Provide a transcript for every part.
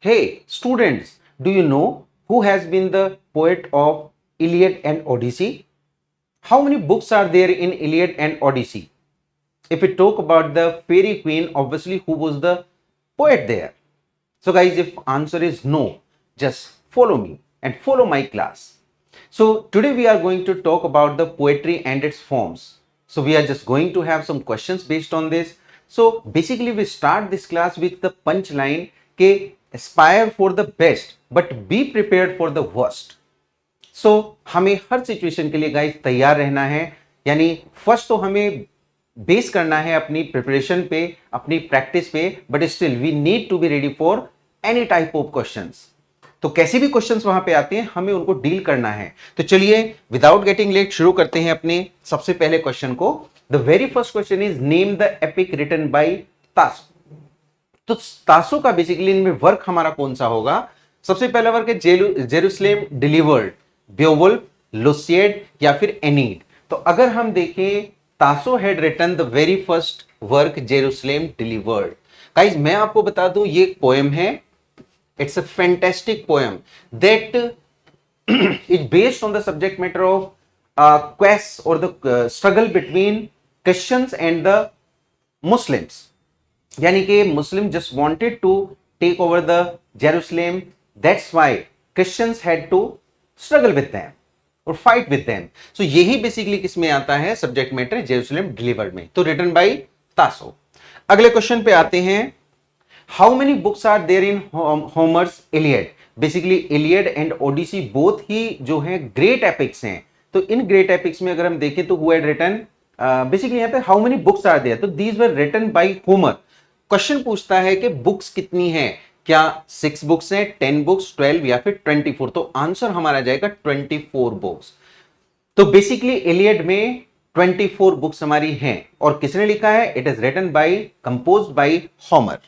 Hey, students, do you know who has been the poet of Iliad and Odyssey? How many books are there in Iliad and Odyssey? If we talk about the fairy queen, obviously who was the poet there? So guys, if answer is no, just follow me and follow my class. So today we are going to talk about the poetry and its forms. So we are just going to have some questions based on this. So basically we start this class with the punchline के aspire for the best but be prepared for the worst. सो हमें हर situation के लिए guys तैयार रहना है, यानी first तो हमें बेस करना है अपनी प्रिपरेशन पे, अपनी प्रैक्टिस पे, but still we need to be ready for any type of questions. तो कैसे भी क्वेश्चंस वहां पे आते हैं हमें उनको डील करना है. तो चलिए विदाउट गेटिंग लेट शुरू करते हैं अपने सबसे पहले क्वेश्चन को. The very first question is name the epic written by Tasso. तो तासो का बेसिकली इनमें वर्क हमारा कौन सा होगा? सबसे पहला वर्क है जेरूसलेम डिलीवर्ड, बेओवुल्फ, लुसिएड या फिर एनीड. तो अगर हम देखें Tasso had written the very first work Jerusalem delivered. Guys मैं आपको बता दूं ये एक पोएम है. It's a fantastic poem that is based on the subject matter of quest और the struggle between Christians and the Muslims. यानी कि Muslim just wanted to take over the Jerusalem, that's why Christians had to struggle with them और fight with them. So यही basically किसमें आता है? Subject matter Jerusalem delivered में. तो written by तासो. अगले क्वेश्चन पे आते हैं. How many books are there in Homer's Iliad? Basically Iliad and Odyssey both ही जो है ग्रेट एपिक्स हैं. तो इन ग्रेट एपिक्स में अगर हम देखें तो हु हैड रिटन, बेसिकली यहाँ पे how many books are there, तो these were written by Homer. Question पूछता है कि बुक्स कितनी हैं, क्या 6 बुक्स हैं, 10 बुक्स, 12 या फिर 24? तो आंसर हमारा जाएगा 24 बुक्स. तो बेसिकली इलियड में 24 बुक्स हमारी हैं. और किसने लिखा है? It is written by, composed by Homer.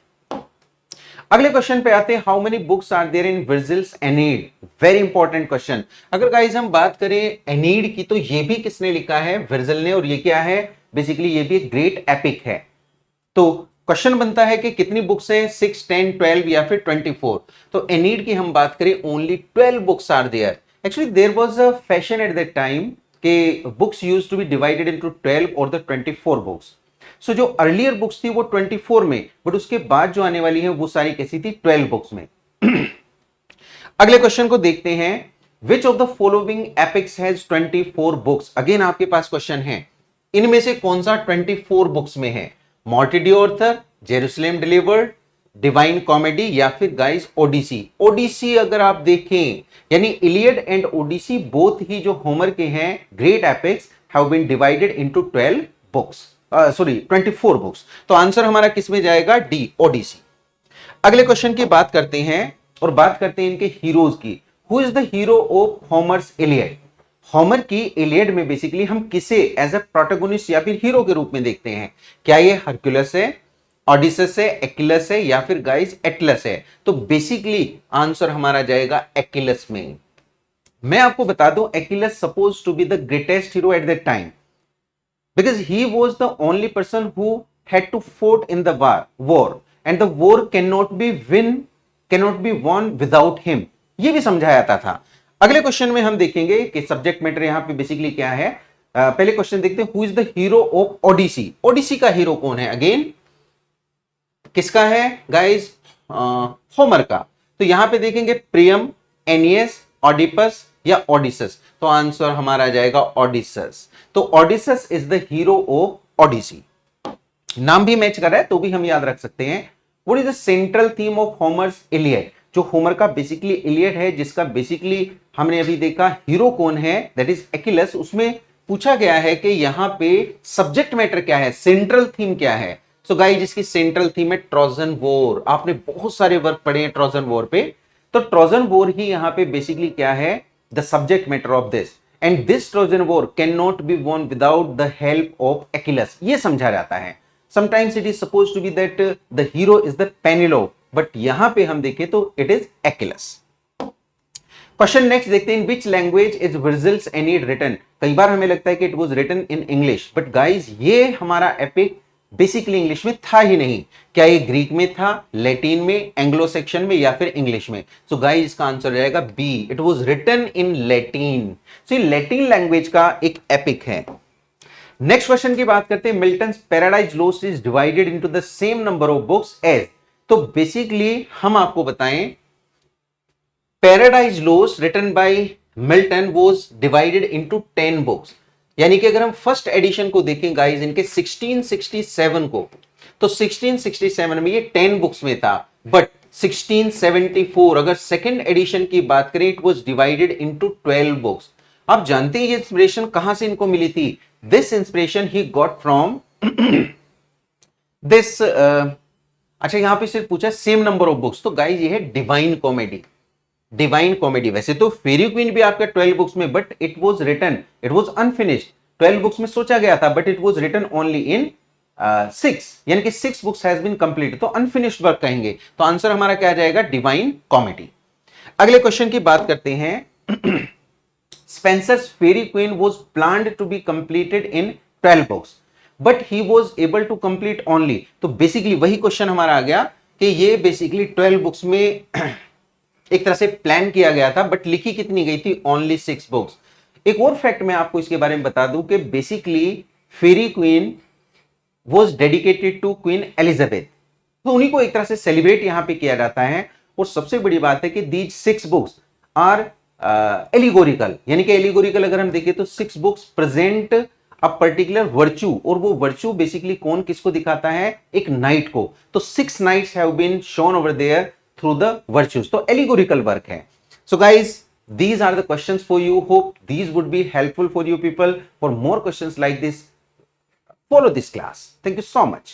अगले क्वेश्चन पे आते हैं. How many books are there in Virgil's Aeneid? Very important question. अगर गाइस हम बात करें एनीड की तो ये भी किसने लिखा है? वर्जिल ने. और ये क्या है? बेसिकली ये भी एक ग्रेट एपिक है. तो क्वेश्चन बनता है कि कितनी बुक्स हैं? 6, 10, 12 या फिर 24? तो एनीड की हम बात करें only 12 books are there. Actually there was a fashion at that time कि books used to be divided into 12 और द 24 बुक्स. सो जो अर्लियर बुक्स थी वो 24 में, बट उसके बाद जो आने वाली है वो सारी कैसी थी? 12 बुक्स में. अगले क्वेश्चन को देखते हैं. Which of the following epics has 24 books? Again आपके पास क्वेश्चन है, इनमें से कौन सा 24 बुक्स में है? Morte d'Arthur, Jerusalem delivered, divine comedy या फिर गाइस ओडिसी. ओडिसी अगर आप देखें, यानी इलियड एंड ओडिसी बोथ ही जो होमर के हैं great epics have been divided into 12 books, sorry 24 books. तो आंसर हमारा किस में जाएगा? D, Odyssey. अगले क्वेश्चन की बात करते हैं और बात करते हैं इनके हीरोज की. Who is the hero of होमर्स Iliad? Homer की इलियड में बेसिकली हम किसे एज अ प्रोटोगोनिस्ट या फिर हीरो के रूप में देखते हैं? क्या ये हरक्यूलस है, ऑडिसस है, एक्किलस है या फिर गाइस एटलस है? तो बेसिकली आंसर हमारा जाएगा एक्किलस में. मैं आपको बता दूं Achilles suppose to be the greatest hero at that time because he was the only person who had to fought in the war and the war cannot be won without him. ये भी समझाया जाता था. अगले question में हम देखेंगे कि सब्जेक्ट मैटर यहां पे बेसिकली क्या है. पहले क्वेश्चन देखते हैं. Who is the hero of Odyssey? Odyssey का हीरो कौन है? अगेन किसका है गाइस? होमर का. तो यहां पे देखेंगे प्रियम, एनियस, ऑडिपस या ओडिसस. तो आंसर हमारा जाएगा ओडिसस. तो Odysseus is the hero of Odyssey. नाम भी मैच कर रहा है तो भी हम याद रख सकते हैं. What is the central theme of होमर्स Iliad? जो होमर का बेसिकली इलियड है, जिसका बेसिकली हमने अभी देखा हीरो कौन है, दैट इज एक्किलस. उसमें पूछा गया है कि यहां पे सब्जेक्ट मैटर क्या है, सेंट्रल थीम क्या है. सो गाइस जिसकी सेंट्रल थीम है ट्रोजन वॉर. आपने बहुत सारे वर्क पढ़े हैं ट्रोजन वॉर पे. तो ट्रोजन वॉर ही यहां पे बेसिकली क्या है? The subject matter of this. And this Trojan war can not be won without the help of Achilles. ये समझा जाता है. Sometimes it is suppose to be that the hero is the Penelope, but यहां पे हम देखें तो it is Achilles. Question next देखते हैं. Which language is Virgil's Aeneid written? कई बार हमें लगता है कि it was written in English, but guys ये हमारा एपिक बेसिकली इंग्लिश में था ही नहीं। क्या ये ग्रीक में था, लैटिन में, एंग्लो सेक्शन में या फिर इंग्लिश में? सो गाइस इसका आंसर रहेगा B, it was written in Latin. So ये लैटिन लैंग्वेज का एक एपिक है। नेक्स्ट क्वेश्चन की बात करते हैं, Milton's Paradise Lost is divided into the same number of books as. तो बेसिकली हम आपको बताएं, Paradise Lost written by Milton was divided into 10 books. यानी कि अगर हम फर्स्ट एडिशन को देखें गाइस इनके 1667 को, तो 1667 में ये 10 बुक्स में था, बट 1674 अगर सेकेंड एडिशन की बात करें, it was divided into 12 books. आप जानते हैं ये इंस्पिरेशन कहां से इनको मिली थी? This inspiration he got from this अच्छा यहां पे सिर्फ पूछा सेम नंबर ऑफ बुक्स, तो गाइस ये है डिवाइन कॉमेडी। डिवाइन कॉमेडी, वैसे तो फेरी क्वीन भी आपका 12 बुक्स में, but it was written, it was unfinished. 12 books में सोचा गया था, but it was written only in 6, यानी कि 6 बुक्स हैज बीन कंप्लीट, तो अनफिनिश्ड वर्क कहेंगे। तो आंसर हमारा क्या जाएगा? Divine comedy. अगले क्वेश्चन की बात करते हैं, Spenser's Faerie Queene was planned to be completed in 12 books, but he was able to complete only. तो बेसिकली वही क्वेश्चन हमारा आ गया कि ये बेसिकली 12 बुक्स में एक तरह से प्लान किया गया था, बट लिखी कितनी गई थी? Only 6 books. एक और फैक्ट मैं आपको इसके बारे में बता दूं कि basically Faerie Queene was dedicated to Queen Elizabeth, तो उन्हीं को एक तरह से सेलिब्रेट यहां पे किया जाता है। और सबसे बड़ी बात है कि दीज 6 बुक्स आर एलिगोरिकल, यानी कि एलिगोरिकल अगर हम देखें तो 6 books present a particular virtue, और वो वर्च्यू बेसिकली कौन किसको दिखाता है? एक नाइट को। तो 6 knights have been shown over there through the virtues, तो allegorical work है। So guys, these are the questions for you. Hope these would be helpful for you people. For more questions like this, follow this class. Thank you so much.